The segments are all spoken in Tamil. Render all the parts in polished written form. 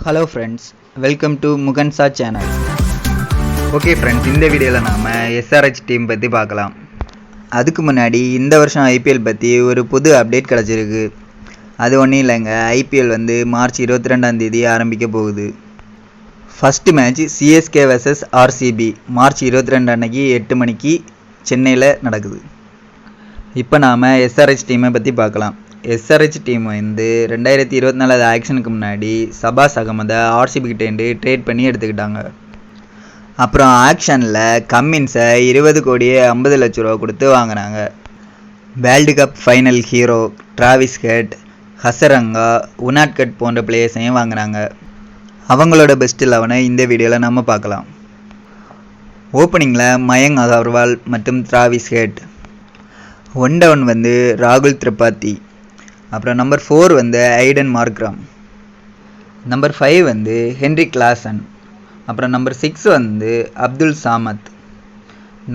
ஹலோ ஃப்ரெண்ட்ஸ், வெல்கம் டு முகன்சா சேனல். ஓகே ஃப்ரெண்ட்ஸ், இந்த வீடியோவில் நாம் எஸ்ஆர்ஹெச் டீம் பற்றி பார்க்கலாம். அதுக்கு முன்னாடி இந்த வருஷம் ஐபிஎல் பற்றி ஒரு புது அப்டேட் கிடச்சிருக்கு. அது ஒன்றும் இல்லைங்க, ஐபிஎல் வந்து மார்ச் 22 ஆரம்பிக்க போகுது. First match CSK vs RCB March 22 அன்னைக்கு 8 மணிக்கு சென்னையில் நடக்குது. இப்போ நாம் எஸ்ஆர்ஹெச் டீமை பற்றி பார்க்கலாம். எஸ்ஆர்ஹெச் டீம் வந்து 2024 ஆக்ஷனுக்கு முன்னாடி சபாஸ் அகமதை ஆர்சிபி கிட்டேருந்து ட்ரேட் பண்ணி எடுத்துக்கிட்டாங்க. அப்புறம் ஆக்ஷனில் கம்மின்ஸை 20 கோடியே 50 லட்ச ரூபா கொடுத்து வாங்கினாங்க. World cup final hero Travis head, Hasaranga, Unadkat போன்ற பிளேயர்ஸையும் வாங்கினாங்க. அவங்களோட பெஸ்ட் 11 இந்த வீடியோவில் நம்ம பார்க்கலாம். ஓப்பனிங்கில் மயங்க் அகர்வால் மற்றும் டிராவிஸ் ஹெட். 1 டவுன் வந்து ராகுல் திரிபாதி. அப்புறம் நம்பர் 4 வந்து ஐடன் மார்க்ரம். நம்பர் 5 வந்து ஹென்ரிக் கிளாசன். அப்புறம் நம்பர் 6 வந்து அப்துல் சாமத்.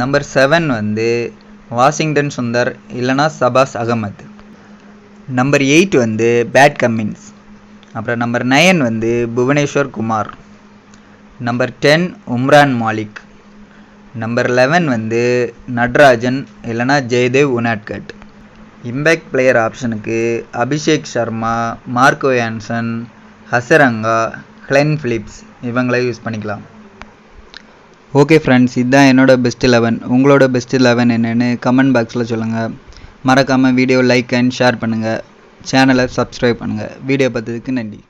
நம்பர் 7 வந்து வாஷிங்டன் சுந்தர் இல்லைனா சபாஸ் அகமத். நம்பர் 8 வந்து பேட் கம்மின்ஸ். அப்புறம் நம்பர் 9 வந்து புவனேஸ்வர் குமார். நம்பர் 10 உம்ரான் மாலிக். நம்பர் 11 வந்து நட்ராஜன் இல்லைனா ஜெயதேவ் உனாட்கட். இம்பேக்ட் பிளேயர் ஆப்ஷனுக்கு Abhishek Sharma, Marco Jansen, Hasaranga, Glenn Phillips இவங்களை யூஸ் பண்ணிக்கலாம். ஓகே ஃப்ரெண்ட்ஸ், இதுதான் என்னோட பெஸ்ட் 11. உங்களோட பெஸ்ட் 11 என்னென்னு கமெண்ட் பாக்ஸில் சொல்லுங்கள். மறக்காமல் வீடியோ லைக் அண்ட் ஷேர் பண்ணுங்கள். சேனலை சப்ஸ்கிரைப் பண்ணுங்கள். வீடியோ பார்த்ததுக்கு நன்றி.